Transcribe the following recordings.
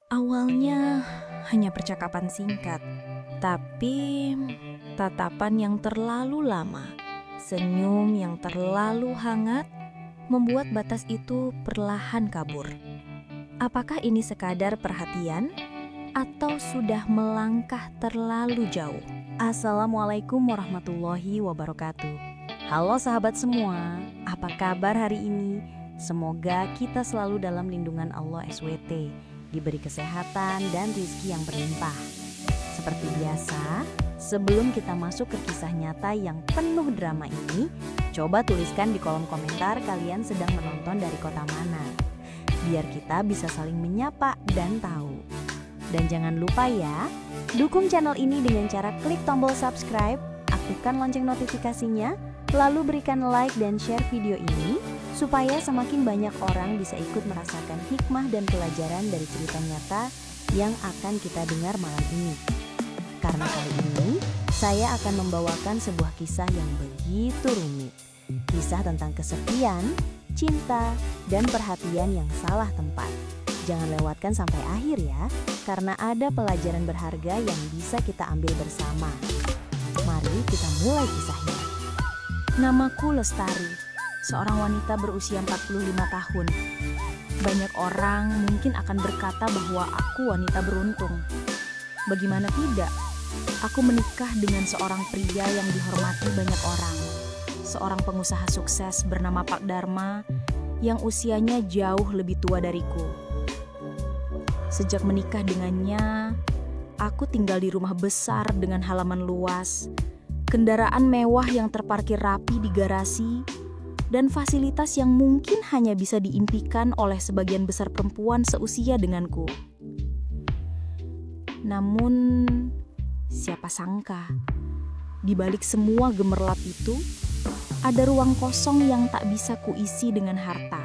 Awalnya hanya percakapan singkat, tapi tatapan yang terlalu lama, senyum yang terlalu hangat, membuat batas itu perlahan kabur. Apakah ini sekadar perhatian atau sudah melangkah terlalu jauh? Assalamualaikum warahmatullahi wabarakatuh. Halo sahabat semua, apa kabar hari ini? Semoga kita selalu dalam lindungan Allah SWT, diberi kesehatan dan rezeki yang berlimpah. Seperti biasa, sebelum kita masuk ke kisah nyata yang penuh drama ini, coba tuliskan di kolom komentar kalian sedang menonton dari kota mana, biar kita bisa saling menyapa dan tahu. Dan jangan lupa ya, dukung channel ini dengan cara klik tombol subscribe, aktifkan lonceng notifikasinya, lalu berikan like dan share video ini, supaya semakin banyak orang bisa ikut merasakan hikmah dan pelajaran dari cerita nyata yang akan kita dengar malam ini. Karena kali ini, saya akan membawakan sebuah kisah yang begitu rumit. Kisah tentang kesepian, cinta, dan perhatian yang salah tempat. Jangan lewatkan sampai akhir ya, karena ada pelajaran berharga yang bisa kita ambil bersama. Mari kita mulai kisahnya. Namaku Lestari, seorang wanita berusia 45 tahun. Banyak orang mungkin akan berkata bahwa aku wanita beruntung. Bagaimana tidak? Aku menikah dengan seorang pria yang dihormati banyak orang. Seorang pengusaha sukses bernama Pak Dharma yang usianya jauh lebih tua dariku. Sejak menikah dengannya, aku tinggal di rumah besar dengan halaman luas, kendaraan mewah yang terparkir rapi di garasi, dan fasilitas yang mungkin hanya bisa diimpikan oleh sebagian besar perempuan seusia denganku. Namun, siapa sangka, di balik semua gemerlap itu, ada ruang kosong yang tak bisa kuisi dengan harta.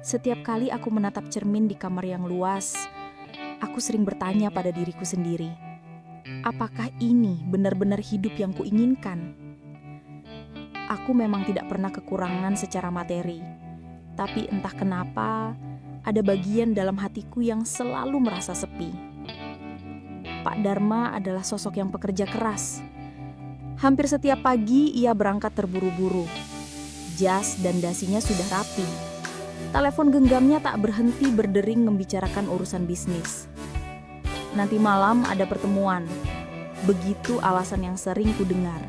Setiap kali aku menatap cermin di kamar yang luas, aku sering bertanya pada diriku sendiri, apakah ini benar-benar hidup yang kuinginkan? Aku memang tidak pernah kekurangan secara materi, tapi entah kenapa, ada bagian dalam hatiku yang selalu merasa sepi. Pak Dharma adalah sosok yang pekerja keras. Hampir setiap pagi ia berangkat terburu-buru. Jas dan dasinya sudah rapi. Telepon genggamnya tak berhenti berdering membicarakan urusan bisnis. Nanti malam ada pertemuan. Begitu alasan yang sering kudengar.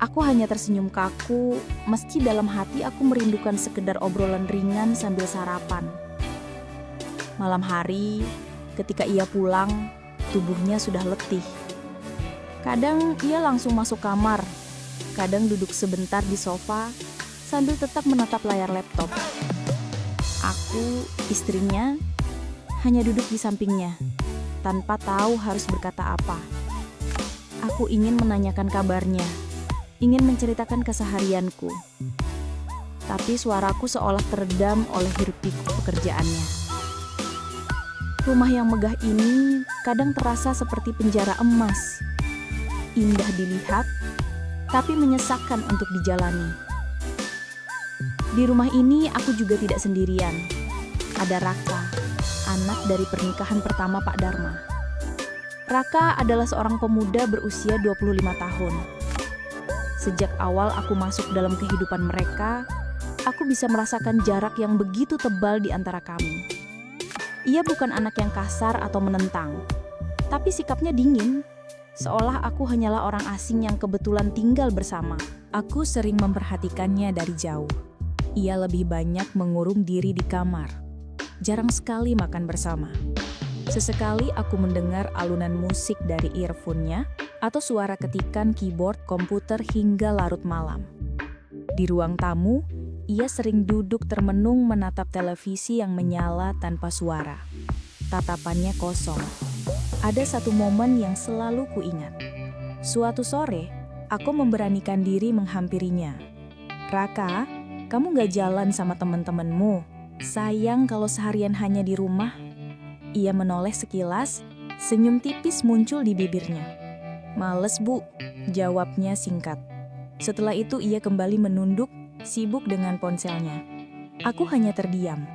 Aku hanya tersenyum kaku, meski dalam hati aku merindukan sekedar obrolan ringan sambil sarapan. Malam hari, ketika ia pulang, tubuhnya sudah letih. Kadang ia langsung masuk kamar, kadang duduk sebentar di sofa sambil tetap menatap layar laptop. Aku, istrinya, hanya duduk di sampingnya, tanpa tahu harus berkata apa. Aku ingin menanyakan kabarnya, ingin menceritakan keseharianku. Tapi suaraku seolah teredam oleh hiruk-pikuk pekerjaannya. Rumah yang megah ini kadang terasa seperti penjara emas. Indah dilihat, tapi menyesakkan untuk dijalani. Di rumah ini aku juga tidak sendirian. Ada Raka, anak dari pernikahan pertama Pak Dharma. Raka adalah seorang pemuda berusia 25 tahun. Sejak awal aku masuk dalam kehidupan mereka, aku bisa merasakan jarak yang begitu tebal di antara kami. Ia bukan anak yang kasar atau menentang, tapi sikapnya dingin, seolah aku hanyalah orang asing yang kebetulan tinggal bersama. Aku sering memperhatikannya dari jauh. Ia lebih banyak mengurung diri di kamar. Jarang sekali makan bersama. Sesekali aku mendengar alunan musik dari earphone-nya atau suara ketikan keyboard komputer hingga larut malam. Di ruang tamu, ia sering duduk termenung menatap televisi yang menyala tanpa suara. Tatapannya kosong. Ada satu momen yang selalu kuingat. Suatu sore, aku memberanikan diri menghampirinya. Raka, kamu gak jalan sama teman-temanmu? Sayang kalau seharian hanya di rumah. Ia menoleh sekilas, senyum tipis muncul di bibirnya. Males bu, jawabnya singkat. Setelah itu ia kembali menunduk, sibuk dengan ponselnya. Aku hanya terdiam,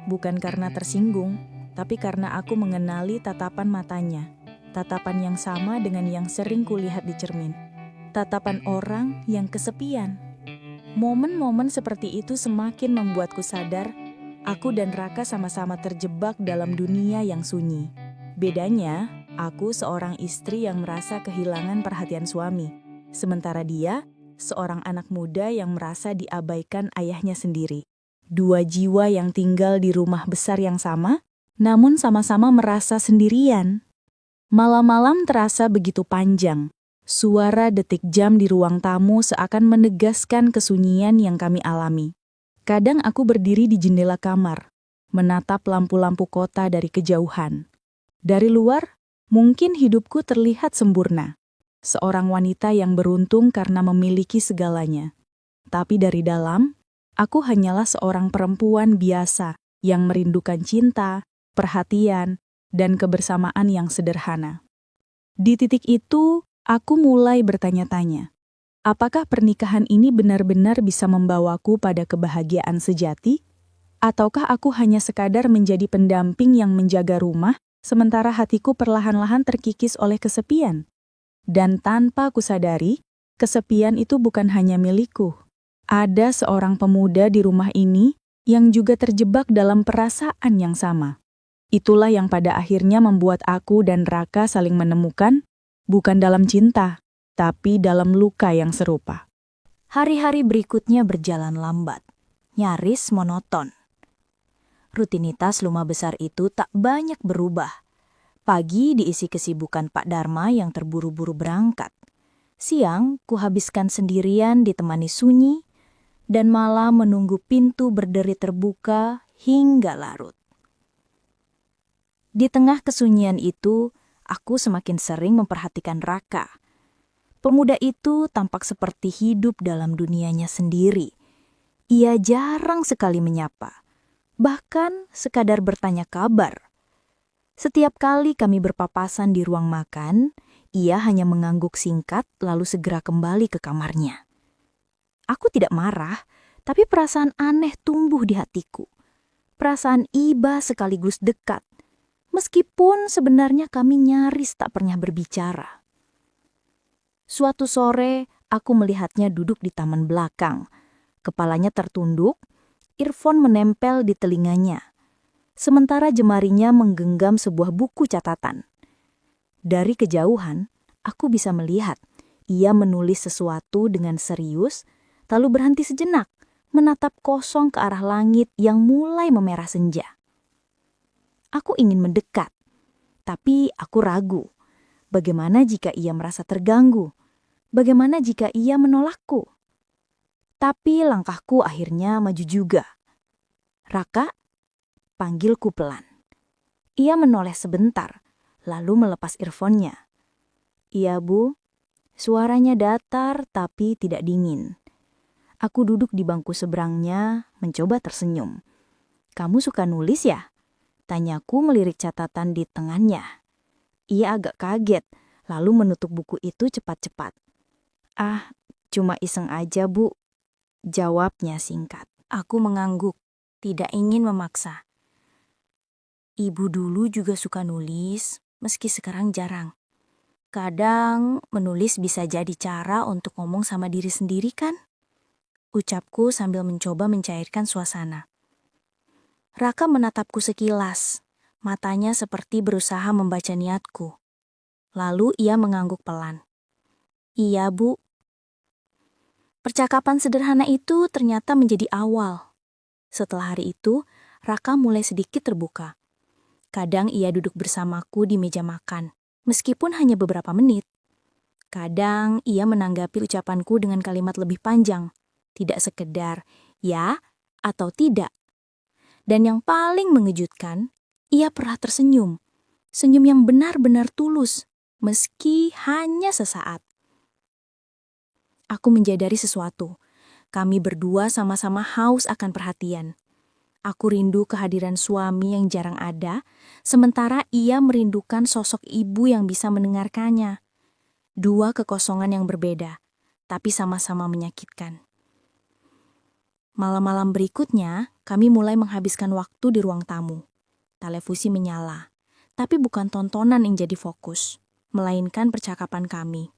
bukan karena tersinggung, tapi karena aku mengenali tatapan matanya. Tatapan yang sama dengan yang sering kulihat di cermin. Tatapan orang yang kesepian. Momen-momen seperti itu semakin membuatku sadar, aku dan Raka sama-sama terjebak dalam dunia yang sunyi. Bedanya, aku seorang istri yang merasa kehilangan perhatian suami. Sementara dia, seorang anak muda yang merasa diabaikan ayahnya sendiri. Dua jiwa yang tinggal di rumah besar yang sama, namun sama-sama merasa sendirian. Malam-malam terasa begitu panjang. Suara detik jam di ruang tamu seakan menegaskan kesunyian yang kami alami. Kadang aku berdiri di jendela kamar, menatap lampu-lampu kota dari kejauhan. Dari luar, mungkin hidupku terlihat sempurna. Seorang wanita yang beruntung karena memiliki segalanya. Tapi dari dalam, aku hanyalah seorang perempuan biasa yang merindukan cinta, perhatian, dan kebersamaan yang sederhana. Di titik itu, aku mulai bertanya-tanya, apakah pernikahan ini benar-benar bisa membawaku pada kebahagiaan sejati? Ataukah aku hanya sekadar menjadi pendamping yang menjaga rumah, sementara hatiku perlahan-lahan terkikis oleh kesepian? Dan tanpa kusadari, kesepian itu bukan hanya milikku. Ada seorang pemuda di rumah ini yang juga terjebak dalam perasaan yang sama. Itulah yang pada akhirnya membuat aku dan Raka saling menemukan, bukan dalam cinta, tapi dalam luka yang serupa. Hari-hari berikutnya berjalan lambat, nyaris monoton. Rutinitas rumah besar itu tak banyak berubah. Pagi diisi kesibukan Pak Dharma yang terburu-buru berangkat. Siang kuhabiskan sendirian ditemani sunyi, dan malam menunggu pintu berderi terbuka hingga larut. Di tengah kesunyian itu, aku semakin sering memperhatikan Raka. Pemuda itu tampak seperti hidup dalam dunianya sendiri. Ia jarang sekali menyapa, bahkan sekadar bertanya kabar. Setiap kali kami berpapasan di ruang makan, ia hanya mengangguk singkat lalu segera kembali ke kamarnya. Aku tidak marah, tapi perasaan aneh tumbuh di hatiku. Perasaan iba sekaligus dekat, meskipun sebenarnya kami nyaris tak pernah berbicara. Suatu sore, aku melihatnya duduk di taman belakang. Kepalanya tertunduk, earphone menempel di telinganya. Sementara jemarinya menggenggam sebuah buku catatan. Dari kejauhan, aku bisa melihat ia menulis sesuatu dengan serius, lalu berhenti sejenak, menatap kosong ke arah langit yang mulai memerah senja. Aku ingin mendekat, tapi aku ragu. Bagaimana jika ia merasa terganggu? Bagaimana jika ia menolakku? Tapi langkahku akhirnya maju juga. Raka, panggilku pelan. Ia menoleh sebentar, lalu melepas earphone-nya. Iya, Bu. Suaranya datar tapi tidak dingin. Aku duduk di bangku seberangnya, mencoba tersenyum. Kamu suka nulis ya? Tanyaku melirik catatan di tangannya. Ia agak kaget, lalu menutup buku itu cepat-cepat. Ah, cuma iseng aja, Bu. Jawabnya singkat. Aku mengangguk, tidak ingin memaksa. Ibu dulu juga suka nulis, meski sekarang jarang. Kadang menulis bisa jadi cara untuk ngomong sama diri sendiri kan? Ucapku sambil mencoba mencairkan suasana. Raka menatapku sekilas, matanya seperti berusaha membaca niatku. Lalu ia mengangguk pelan. Iya, Bu. Percakapan sederhana itu ternyata menjadi awal. Setelah hari itu, Raka mulai sedikit terbuka. Kadang ia duduk bersamaku di meja makan, meskipun hanya beberapa menit. Kadang ia menanggapi ucapanku dengan kalimat lebih panjang, tidak sekedar ya atau tidak. Dan yang paling mengejutkan, ia pernah tersenyum. Senyum yang benar-benar tulus, meski hanya sesaat. Aku menjadari sesuatu. Kami berdua sama-sama haus akan perhatian. Aku rindu kehadiran suami yang jarang ada, sementara ia merindukan sosok ibu yang bisa mendengarkannya. Dua kekosongan yang berbeda, tapi sama-sama menyakitkan. Malam-malam berikutnya, kami mulai menghabiskan waktu di ruang tamu. Televisi menyala, tapi bukan tontonan yang jadi fokus, melainkan percakapan kami.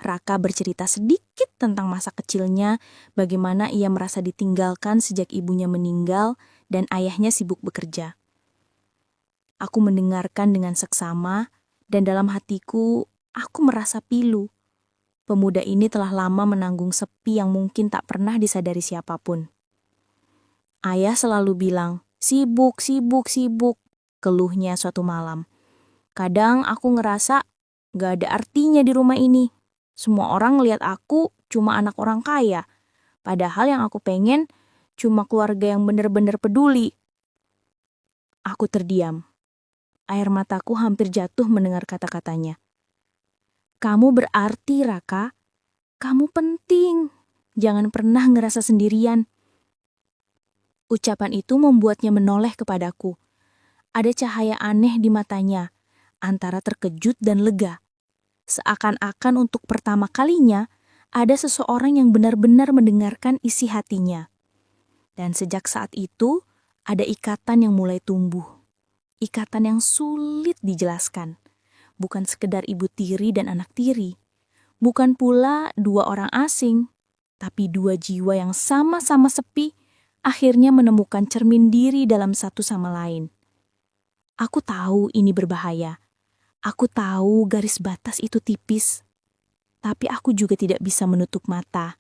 Raka bercerita sedikit tentang masa kecilnya, bagaimana ia merasa ditinggalkan sejak ibunya meninggal dan ayahnya sibuk bekerja. Aku mendengarkan dengan seksama, dan dalam hatiku, aku merasa pilu. Pemuda ini telah lama menanggung sepi yang mungkin tak pernah disadari siapapun. Ayah selalu bilang, sibuk, sibuk, sibuk, keluhnya suatu malam. Kadang aku ngerasa gak ada artinya di rumah ini. Semua orang ngeliat aku cuma anak orang kaya. Padahal yang aku pengen cuma keluarga yang benar-benar peduli. Aku terdiam. Air mataku hampir jatuh mendengar kata-katanya. Kamu berarti, Raka. Kamu penting. Jangan pernah ngerasa sendirian. Ucapan itu membuatnya menoleh kepadaku. Ada cahaya aneh di matanya, antara terkejut dan lega. Seakan-akan untuk pertama kalinya, ada seseorang yang benar-benar mendengarkan isi hatinya. Dan sejak saat itu, ada ikatan yang mulai tumbuh. Ikatan yang sulit dijelaskan. Bukan sekedar ibu tiri dan anak tiri. Bukan pula dua orang asing. Tapi dua jiwa yang sama-sama sepi, akhirnya menemukan cermin diri dalam satu sama lain. Aku tahu ini berbahaya. Aku tahu garis batas itu tipis. Tapi aku juga tidak bisa menutup mata.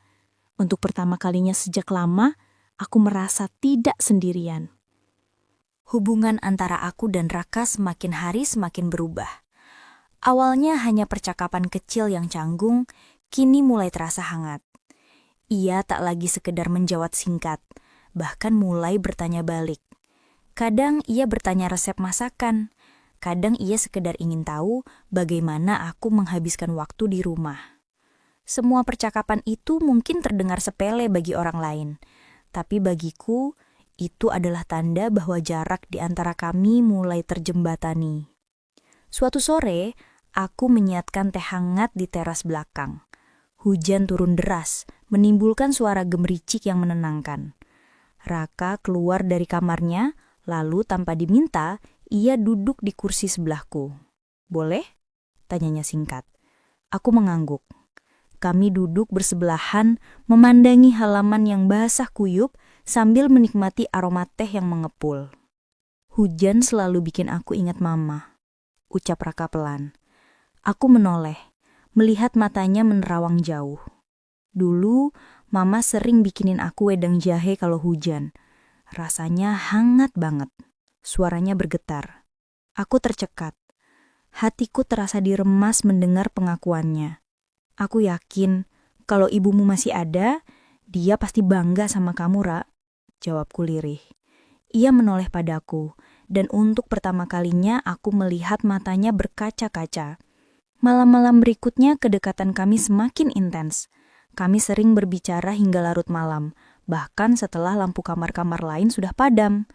Untuk pertama kalinya sejak lama, aku merasa tidak sendirian. Hubungan antara aku dan Raka semakin hari semakin berubah. Awalnya hanya percakapan kecil yang canggung, kini mulai terasa hangat. Ia tak lagi sekedar menjawab singkat, bahkan mulai bertanya balik. Kadang ia bertanya resep masakan, kadang ia sekedar ingin tahu bagaimana aku menghabiskan waktu di rumah. Semua percakapan itu mungkin terdengar sepele bagi orang lain, tapi bagiku itu adalah tanda bahwa jarak di antara kami mulai terjembatani. Suatu sore, aku menyiapkan teh hangat di teras belakang. Hujan turun deras, menimbulkan suara gemericik yang menenangkan. Raka keluar dari kamarnya, lalu tanpa diminta, ia duduk di kursi sebelahku. "Boleh?" tanyanya singkat. Aku mengangguk. Kami duduk bersebelahan, memandangi halaman yang basah kuyup sambil menikmati aroma teh yang mengepul. "Hujan selalu bikin aku ingat Mama," ucap Raka pelan. Aku menoleh, melihat matanya menerawang jauh. Dulu, Mama sering bikinin aku wedang jahe kalau hujan. Rasanya hangat banget. Suaranya bergetar. Aku tercekat. Hatiku terasa diremas mendengar pengakuannya. Aku yakin kalau ibumu masih ada, dia pasti bangga sama kamu, Ra, jawabku lirih. Ia menoleh padaku, dan untuk pertama kalinya aku melihat matanya berkaca-kaca. Malam-malam berikutnya kedekatan kami semakin intens. Kami sering berbicara hingga larut malam, bahkan setelah lampu kamar-kamar lain sudah padam.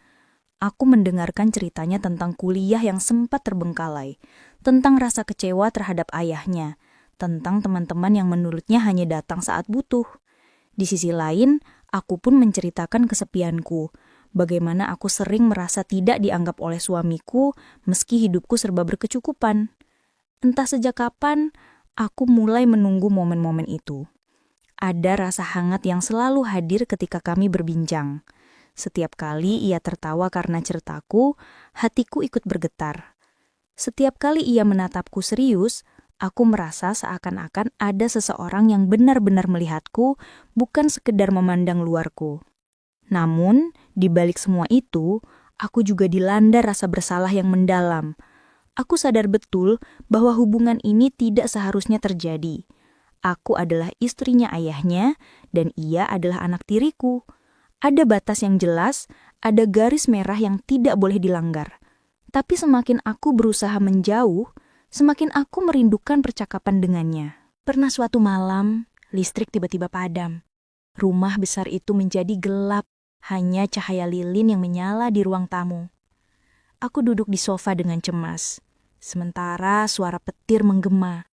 Aku mendengarkan ceritanya tentang kuliah yang sempat terbengkalai, tentang rasa kecewa terhadap ayahnya, tentang teman-teman yang menurutnya hanya datang saat butuh. Di sisi lain, aku pun menceritakan kesepianku, bagaimana aku sering merasa tidak dianggap oleh suamiku meski hidupku serba berkecukupan. Entah sejak kapan, aku mulai menunggu momen-momen itu. Ada rasa hangat yang selalu hadir ketika kami berbincang. Setiap kali ia tertawa karena ceritaku, hatiku ikut bergetar. Setiap kali ia menatapku serius, aku merasa seakan-akan ada seseorang yang benar-benar melihatku, bukan sekedar memandang luarku. Namun, di balik semua itu, aku juga dilanda rasa bersalah yang mendalam. Aku sadar betul bahwa hubungan ini tidak seharusnya terjadi. Aku adalah istrinya ayahnya, dan ia adalah anak tiriku. Ada batas yang jelas, ada garis merah yang tidak boleh dilanggar. Tapi semakin aku berusaha menjauh, semakin aku merindukan percakapan dengannya. Pernah suatu malam, listrik tiba-tiba padam. Rumah besar itu menjadi gelap, hanya cahaya lilin yang menyala di ruang tamu. Aku duduk di sofa dengan cemas, sementara suara petir menggema.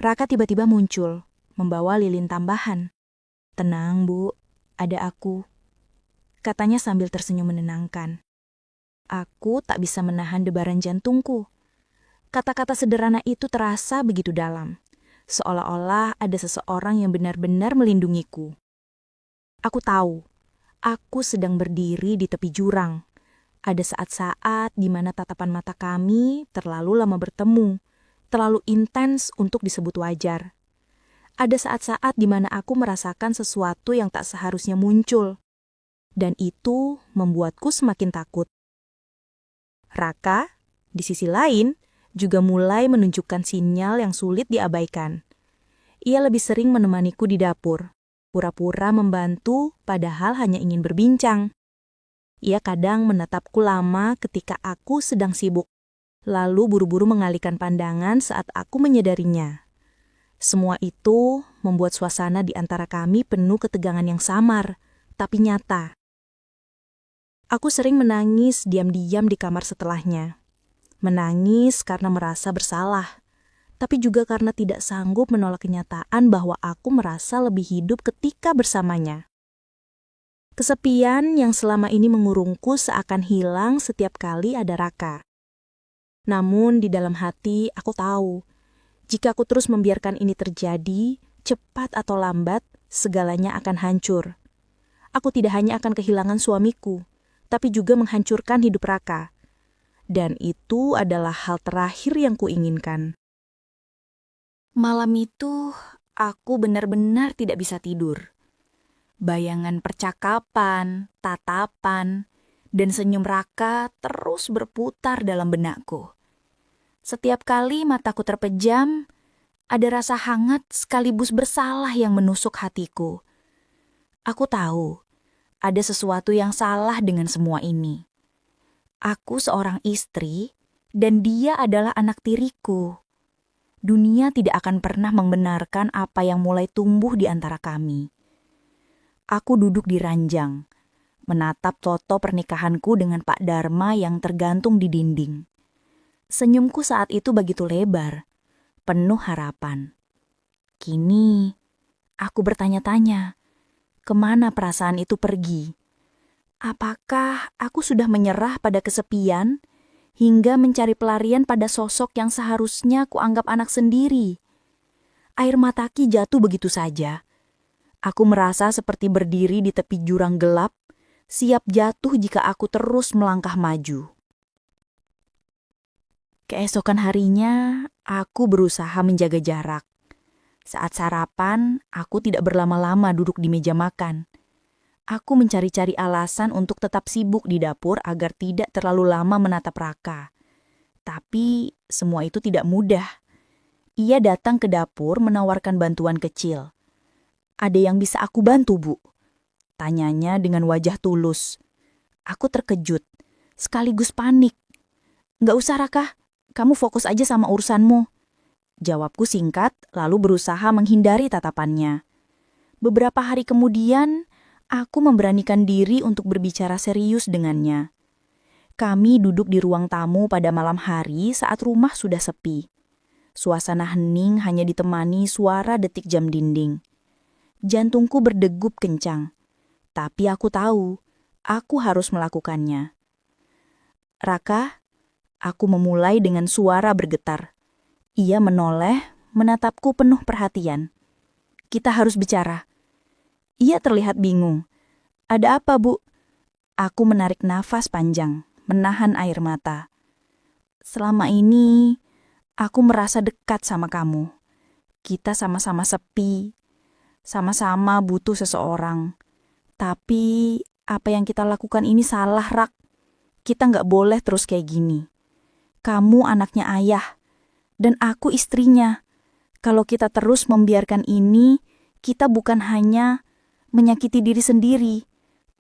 Raka tiba-tiba muncul, membawa lilin tambahan. "Tenang, Bu, ada aku," katanya sambil tersenyum menenangkan. Aku tak bisa menahan debaran jantungku. Kata-kata sederhana itu terasa begitu dalam, seolah-olah ada seseorang yang benar-benar melindungiku. Aku tahu, aku sedang berdiri di tepi jurang. Ada saat-saat di mana tatapan mata kami terlalu lama bertemu, terlalu intens untuk disebut wajar. Ada saat-saat di mana aku merasakan sesuatu yang tak seharusnya muncul, dan itu membuatku semakin takut. Raka, di sisi lain, juga mulai menunjukkan sinyal yang sulit diabaikan. Ia lebih sering menemaniku di dapur, pura-pura membantu padahal hanya ingin berbincang. Ia kadang menatapku lama ketika aku sedang sibuk, lalu buru-buru mengalihkan pandangan saat aku menyadarinya. Semua itu membuat suasana di antara kami penuh ketegangan yang samar, tapi nyata. Aku sering menangis diam-diam di kamar setelahnya. Menangis karena merasa bersalah, tapi juga karena tidak sanggup menolak kenyataan bahwa aku merasa lebih hidup ketika bersamanya. Kesepian yang selama ini mengurungku seakan hilang setiap kali ada Raka. Namun di dalam hati aku tahu, jika aku terus membiarkan ini terjadi, cepat atau lambat, segalanya akan hancur. Aku tidak hanya akan kehilangan suamiku, tapi juga menghancurkan hidup Raka. Dan itu adalah hal terakhir yang kuinginkan. Malam itu, aku benar-benar tidak bisa tidur. Bayangan percakapan, tatapan, dan senyum Raka terus berputar dalam benakku. Setiap kali mataku terpejam, ada rasa hangat sekaligus bersalah yang menusuk hatiku. Aku tahu, ada sesuatu yang salah dengan semua ini. Aku seorang istri, dan dia adalah anak tiriku. Dunia tidak akan pernah membenarkan apa yang mulai tumbuh di antara kami. Aku duduk di ranjang, menatap foto pernikahanku dengan Pak Dharma yang tergantung di dinding. Senyumku saat itu begitu lebar, penuh harapan. Kini, aku bertanya-tanya, kemana perasaan itu pergi? Apakah aku sudah menyerah pada kesepian, hingga mencari pelarian pada sosok yang seharusnya kuanggap anak sendiri? Air mataku jatuh begitu saja. Aku merasa seperti berdiri di tepi jurang gelap, siap jatuh jika aku terus melangkah maju. Keesokan harinya, aku berusaha menjaga jarak. Saat sarapan, aku tidak berlama-lama duduk di meja makan. Aku mencari-cari alasan untuk tetap sibuk di dapur agar tidak terlalu lama menatap Raka. Tapi semua itu tidak mudah. Ia datang ke dapur menawarkan bantuan kecil. Ada yang bisa aku bantu, Bu? Tanyanya dengan wajah tulus. Aku terkejut, sekaligus panik. Nggak usah, Raka. Kamu fokus aja sama urusanmu. Jawabku singkat, lalu berusaha menghindari tatapannya. Beberapa hari kemudian, aku memberanikan diri untuk berbicara serius dengannya. Kami duduk di ruang tamu pada malam hari saat rumah sudah sepi. Suasana hening hanya ditemani suara detik jam dinding. Jantungku berdegup kencang, tapi aku tahu, aku harus melakukannya. Raka, aku memulai dengan suara bergetar. Ia menoleh, menatapku penuh perhatian. Kita harus bicara. Ia terlihat bingung. Ada apa, Bu? Aku menarik nafas panjang, menahan air mata. Selama ini, aku merasa dekat sama kamu. Kita sama-sama sepi. Sama-sama butuh seseorang. Tapi apa yang kita lakukan ini salah, Rak. Kita nggak boleh terus kayak gini. Kamu anaknya ayah, dan aku istrinya. Kalau kita terus membiarkan ini, kita bukan hanya menyakiti diri sendiri,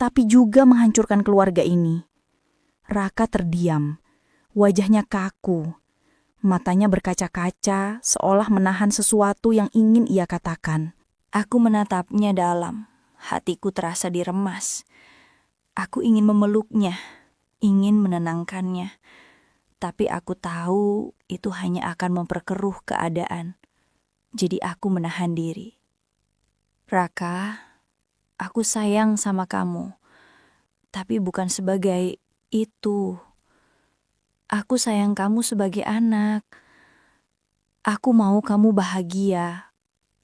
tapi juga menghancurkan keluarga ini. Raka terdiam, wajahnya kaku. Matanya berkaca-kaca, seolah menahan sesuatu yang ingin ia katakan. Aku menatapnya dalam, hatiku terasa diremas. Aku ingin memeluknya, ingin menenangkannya. Tapi aku tahu itu hanya akan memperkeruh keadaan. Jadi aku menahan diri. Raka, aku sayang sama kamu. Tapi bukan sebagai itu. Aku sayang kamu sebagai anak. Aku mau kamu bahagia,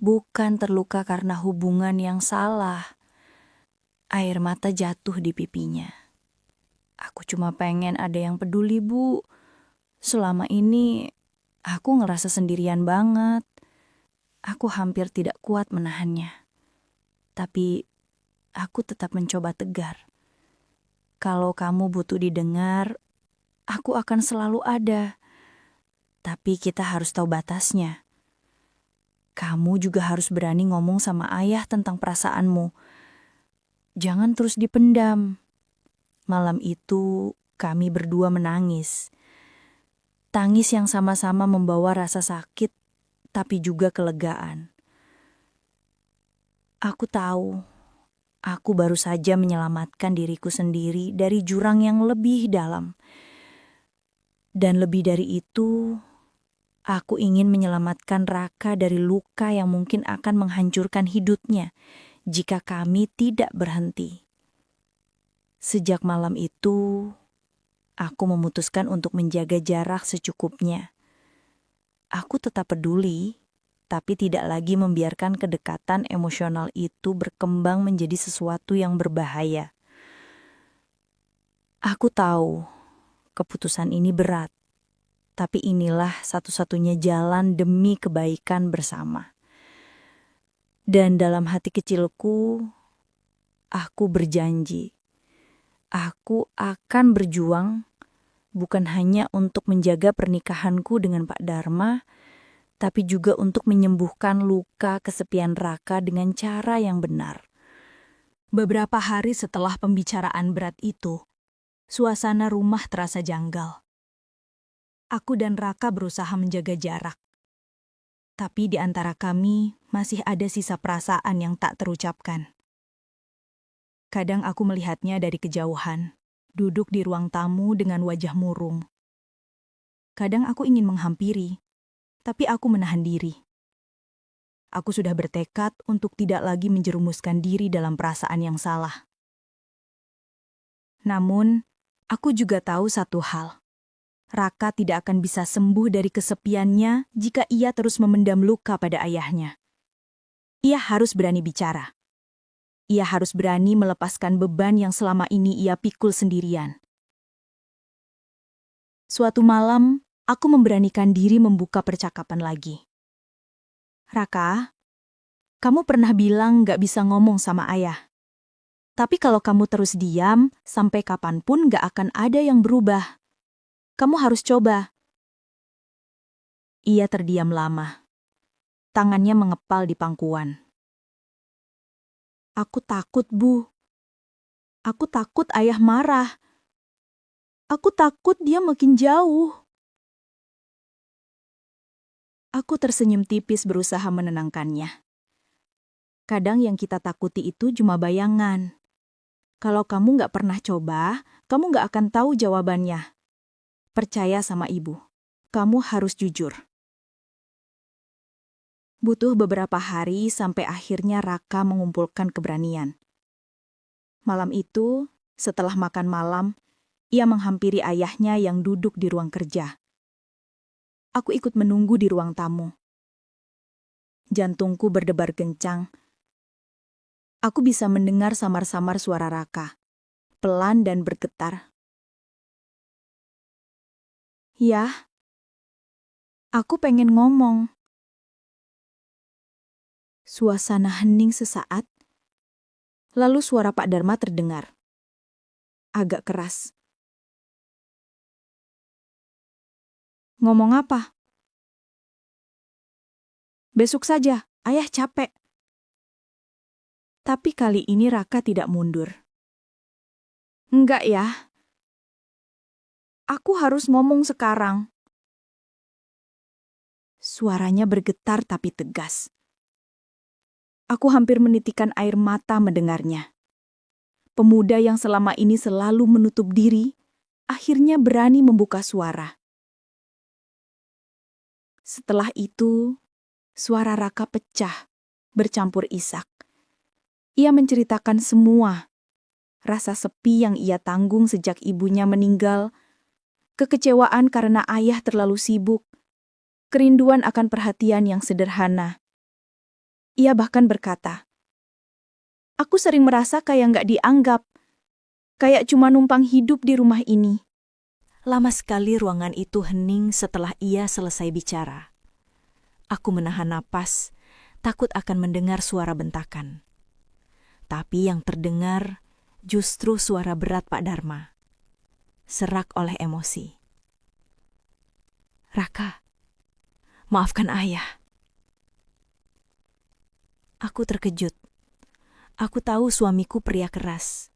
bukan terluka karena hubungan yang salah. Air mata jatuh di pipinya. Aku cuma pengen ada yang peduli, Bu. Selama ini aku ngerasa sendirian banget. Aku hampir tidak kuat menahannya. Tapi aku tetap mencoba tegar. Kalau kamu butuh didengar, aku akan selalu ada. Tapi kita harus tahu batasnya. Kamu juga harus berani ngomong sama ayah tentang perasaanmu. Jangan terus dipendam. Malam itu kami berdua menangis. Tangis yang sama-sama membawa rasa sakit, tapi juga kelegaan. Aku tahu, aku baru saja menyelamatkan diriku sendiri dari jurang yang lebih dalam. Dan lebih dari itu, aku ingin menyelamatkan Raka dari luka yang mungkin akan menghancurkan hidupnya jika kami tidak berhenti. Sejak malam itu, aku memutuskan untuk menjaga jarak secukupnya. Aku tetap peduli, tapi tidak lagi membiarkan kedekatan emosional itu berkembang menjadi sesuatu yang berbahaya. Aku tahu keputusan ini berat, tapi inilah satu-satunya jalan demi kebaikan bersama. Dan dalam hati kecilku, aku berjanji, aku akan berjuang bukan hanya untuk menjaga pernikahanku dengan Pak Dharma, tapi juga untuk menyembuhkan luka kesepian Raka dengan cara yang benar. Beberapa hari setelah pembicaraan berat itu, suasana rumah terasa janggal. Aku dan Raka berusaha menjaga jarak. Tapi di antara kami masih ada sisa perasaan yang tak terucapkan. Kadang aku melihatnya dari kejauhan, duduk di ruang tamu dengan wajah murung. Kadang aku ingin menghampiri, tapi aku menahan diri. Aku sudah bertekad untuk tidak lagi menjerumuskan diri dalam perasaan yang salah. Namun, aku juga tahu satu hal. Raka tidak akan bisa sembuh dari kesepiannya jika ia terus memendam luka pada ayahnya. Ia harus berani bicara. Ia harus berani melepaskan beban yang selama ini ia pikul sendirian. Suatu malam, aku memberanikan diri membuka percakapan lagi. Raka, kamu pernah bilang gak bisa ngomong sama ayah. Tapi kalau kamu terus diam, sampai kapanpun gak akan ada yang berubah. Kamu harus coba. Ia terdiam lama. Tangannya mengepal di pangkuan. Aku takut, Bu. Aku takut ayah marah. Aku takut dia makin jauh. Aku tersenyum tipis berusaha menenangkannya. Kadang yang kita takuti itu cuma bayangan. Kalau kamu gak pernah coba, kamu gak akan tahu jawabannya. Percaya sama ibu. Kamu harus jujur. Butuh beberapa hari sampai akhirnya Raka mengumpulkan keberanian. Malam itu, setelah makan malam, ia menghampiri ayahnya yang duduk di ruang kerja. Aku ikut menunggu di ruang tamu. Jantungku berdebar kencang. Aku bisa mendengar samar-samar suara Raka, pelan dan bergetar. Ya, aku pengen ngomong. Suasana hening sesaat, lalu suara Pak Dharma terdengar. Agak keras. Ngomong apa? Besok saja, ayah capek. Tapi kali ini Raka tidak mundur. Enggak ya. Aku harus ngomong sekarang. Suaranya bergetar tapi tegas. Aku hampir menitikan air mata mendengarnya. Pemuda yang selama ini selalu menutup diri, akhirnya berani membuka suara. Setelah itu, suara Raka pecah, bercampur isak. Ia menceritakan semua. Rasa sepi yang ia tanggung sejak ibunya meninggal, kekecewaan karena ayah terlalu sibuk, kerinduan akan perhatian yang sederhana. Ia bahkan berkata, "Aku sering merasa kayak nggak dianggap, kayak cuma numpang hidup di rumah ini." Lama sekali ruangan itu hening setelah ia selesai bicara. Aku menahan napas, takut akan mendengar suara bentakan. Tapi yang terdengar justru suara berat Pak Dharma. Serak oleh emosi. "Raka, maafkan ayah." Aku terkejut. Aku tahu suamiku pria keras.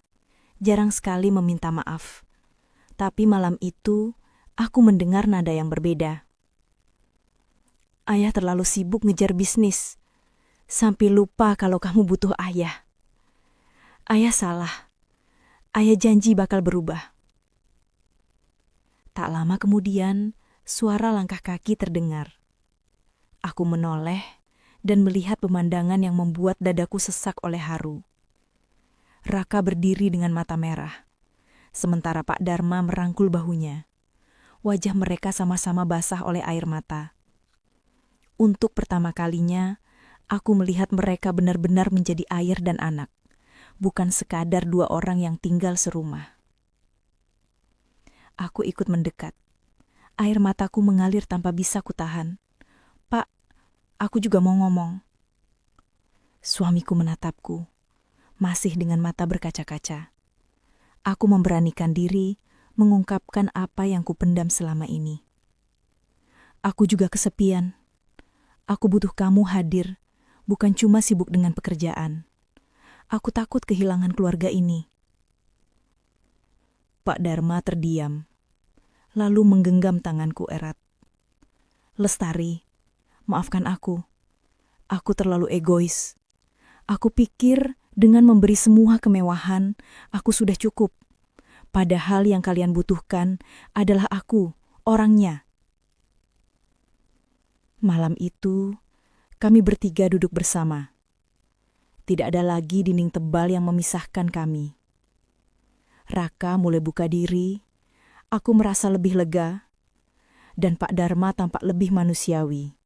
Jarang sekali meminta maaf. Tapi malam itu, aku mendengar nada yang berbeda. "Ayah terlalu sibuk ngejar bisnis. Sampai lupa kalau kamu butuh ayah. Ayah salah. Ayah janji bakal berubah." Tak lama kemudian, suara langkah kaki terdengar. Aku menoleh dan melihat pemandangan yang membuat dadaku sesak oleh haru. Raka berdiri dengan mata merah, sementara Pak Dharma merangkul bahunya. Wajah mereka sama-sama basah oleh air mata. Untuk pertama kalinya, aku melihat mereka benar-benar menjadi ayah dan anak, bukan sekadar dua orang yang tinggal serumah. Aku ikut mendekat. Air mataku mengalir tanpa bisa kutahan. "Pak, aku juga mau ngomong." Suamiku menatapku, masih dengan mata berkaca-kaca. Aku memberanikan diri mengungkapkan apa yang kupendam selama ini. "Aku juga kesepian. Aku butuh kamu hadir, bukan cuma sibuk dengan pekerjaan. Aku takut kehilangan keluarga ini." Pak Dharma terdiam, lalu menggenggam tanganku erat. "Lestari, maafkan aku. Aku terlalu egois. Aku pikir dengan memberi semua kemewahan, aku sudah cukup. Padahal yang kalian butuhkan adalah aku, orangnya." Malam itu, kami bertiga duduk bersama. Tidak ada lagi dinding tebal yang memisahkan kami. Raka mulai buka diri, aku merasa lebih lega, dan Pak Dharma tampak lebih manusiawi.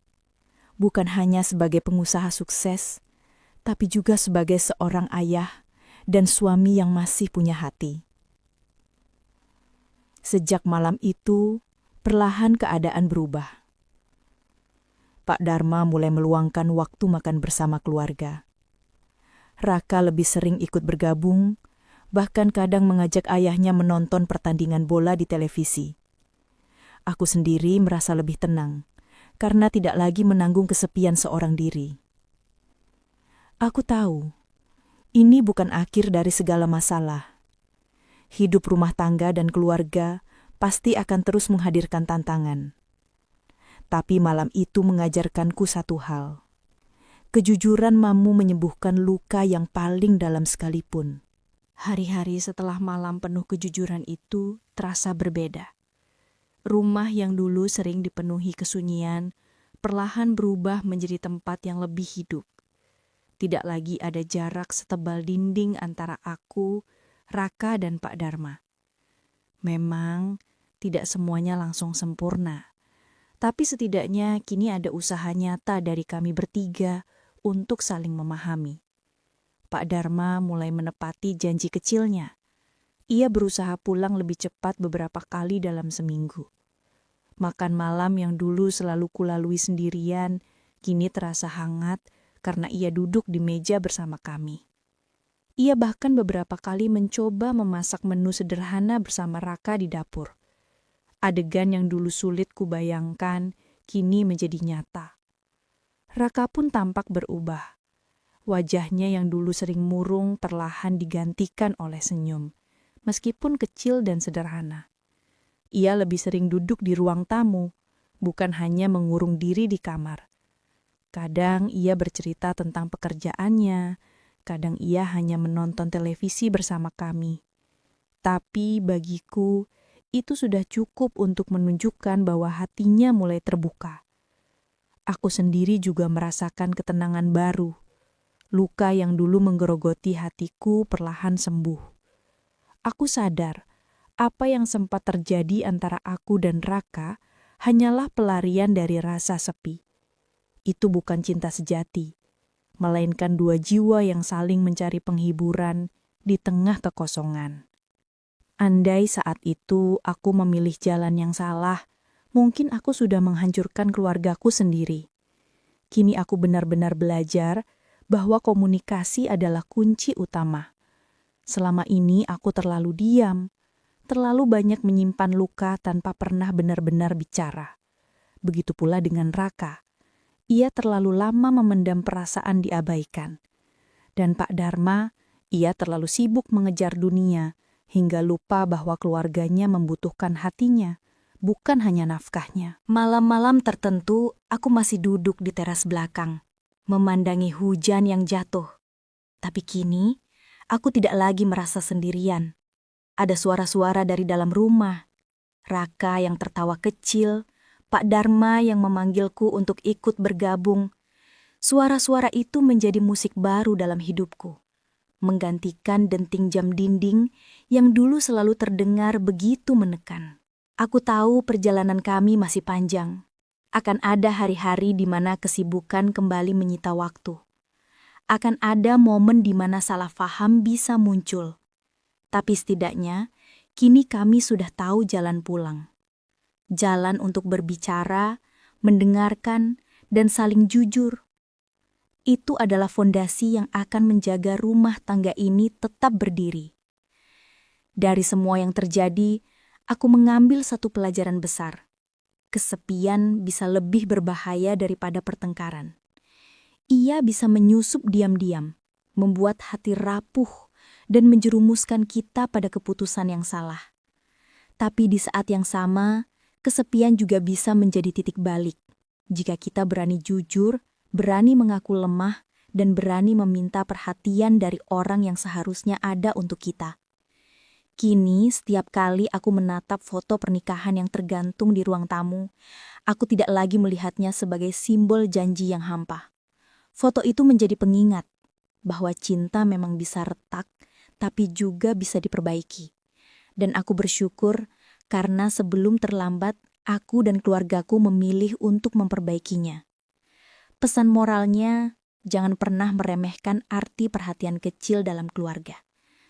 Bukan hanya sebagai pengusaha sukses, tapi juga sebagai seorang ayah dan suami yang masih punya hati. Sejak malam itu, perlahan keadaan berubah. Pak Dharma mulai meluangkan waktu makan bersama keluarga. Raka lebih sering ikut bergabung, bahkan kadang mengajak ayahnya menonton pertandingan bola di televisi. Aku sendiri merasa lebih tenang, karena tidak lagi menanggung kesepian seorang diri. Aku tahu, ini bukan akhir dari segala masalah. Hidup rumah tangga dan keluarga pasti akan terus menghadirkan tantangan. Tapi malam itu mengajarkanku satu hal. Kejujuran mampu menyembuhkan luka yang paling dalam sekalipun. Hari-hari setelah malam penuh kejujuran itu terasa berbeda. Rumah yang dulu sering dipenuhi kesunyian, perlahan berubah menjadi tempat yang lebih hidup. Tidak lagi ada jarak setebal dinding antara aku, Raka, dan Pak Dharma. Memang tidak semuanya langsung sempurna. Tapi setidaknya kini ada usaha nyata dari kami bertiga untuk saling memahami. Pak Dharma mulai menepati janji kecilnya. Ia berusaha pulang lebih cepat beberapa kali dalam seminggu. Makan malam yang dulu selalu kulalui sendirian, kini terasa hangat karena ia duduk di meja bersama kami. Ia bahkan beberapa kali mencoba memasak menu sederhana bersama Raka di dapur. Adegan yang dulu sulit kubayangkan, kini menjadi nyata. Raka pun tampak berubah. Wajahnya yang dulu sering murung perlahan digantikan oleh senyum, meskipun kecil dan sederhana. Ia lebih sering duduk di ruang tamu, bukan hanya mengurung diri di kamar. Kadang ia bercerita tentang pekerjaannya, kadang ia hanya menonton televisi bersama kami. Tapi bagiku, itu sudah cukup untuk menunjukkan bahwa hatinya mulai terbuka. Aku sendiri juga merasakan ketenangan baru. Luka yang dulu menggerogoti hatiku perlahan sembuh. Aku sadar, apa yang sempat terjadi antara aku dan Raka hanyalah pelarian dari rasa sepi. Itu bukan cinta sejati, melainkan dua jiwa yang saling mencari penghiburan di tengah kekosongan. Andai saat itu aku memilih jalan yang salah, mungkin aku sudah menghancurkan keluargaku sendiri. Kini aku benar-benar belajar bahwa komunikasi adalah kunci utama. Selama ini aku terlalu diam, terlalu banyak menyimpan luka tanpa pernah benar-benar bicara. Begitu pula dengan Raka. Ia terlalu lama memendam perasaan diabaikan. Dan Pak Dharma, ia terlalu sibuk mengejar dunia hingga lupa bahwa keluarganya membutuhkan hatinya, bukan hanya nafkahnya. Malam-malam tertentu, aku masih duduk di teras belakang, memandangi hujan yang jatuh. Tapi kini, aku tidak lagi merasa sendirian. Ada suara-suara dari dalam rumah. Raka yang tertawa kecil, Pak Dharma yang memanggilku untuk ikut bergabung. Suara-suara itu menjadi musik baru dalam hidupku, menggantikan denting jam dinding yang dulu selalu terdengar begitu menekan. Aku tahu perjalanan kami masih panjang. Akan ada hari-hari di mana kesibukan kembali menyita waktu. Akan ada momen di mana salah faham bisa muncul. Tapi setidaknya, kini kami sudah tahu jalan pulang. Jalan untuk berbicara, mendengarkan, dan saling jujur. Itu adalah fondasi yang akan menjaga rumah tangga ini tetap berdiri. Dari semua yang terjadi, aku mengambil satu pelajaran besar. Kesepian bisa lebih berbahaya daripada pertengkaran. Ia bisa menyusup diam-diam, membuat hati rapuh, dan menjerumuskan kita pada keputusan yang salah. Tapi di saat yang sama, kesepian juga bisa menjadi titik balik. Jika kita berani jujur, berani mengaku lemah, dan berani meminta perhatian dari orang yang seharusnya ada untuk kita. Kini, setiap kali aku menatap foto pernikahan yang tergantung di ruang tamu, aku tidak lagi melihatnya sebagai simbol janji yang hampa. Foto itu menjadi pengingat bahwa cinta memang bisa retak, tapi juga bisa diperbaiki. Dan aku bersyukur karena sebelum terlambat, aku dan keluargaku memilih untuk memperbaikinya. Pesan moralnya, jangan pernah meremehkan arti perhatian kecil dalam keluarga.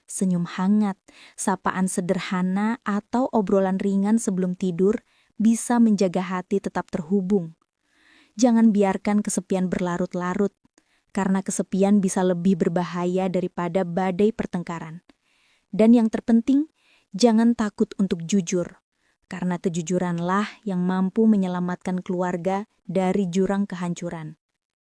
Senyum hangat, sapaan sederhana, atau obrolan ringan sebelum tidur bisa menjaga hati tetap terhubung. Jangan biarkan kesepian berlarut-larut, karena kesepian bisa lebih berbahaya daripada badai pertengkaran. Dan yang terpenting, jangan takut untuk jujur, karena kejujuranlah yang mampu menyelamatkan keluarga dari jurang kehancuran.